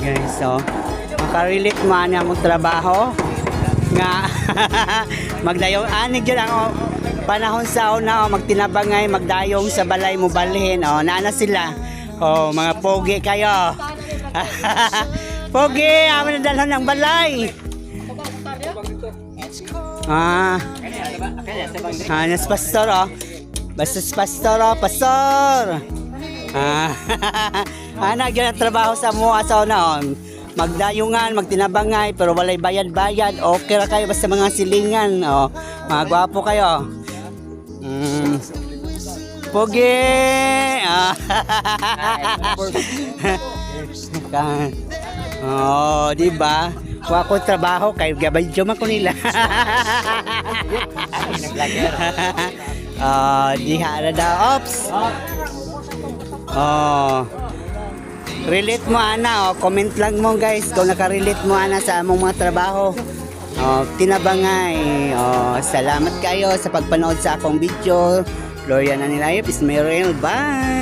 guys, so makarelate mo na mong trabaho nga magdayong anig dyan ako panahon sa una magtinabangay magdayong sa balay mo balhin naana sila mga pogi kayo. Pogi amin na dalhan ng balay nas pastor bastos pastor pastor anak dyan ang trabaho sa mga sa una magdayungan, magtinabangay pero walay bayad-bayad okay ra kayo basta mga silingan mga gwapo kayo pogi diba wako trabaho kay gabadyo man ko nila diha na daw ops relate mo ana comment lang mo guys kung nakarelate mo ana sa among mga trabaho tinabangay salamat kayo sa pagpanood sa akong video. Gloria na ni Life Ismael, bye.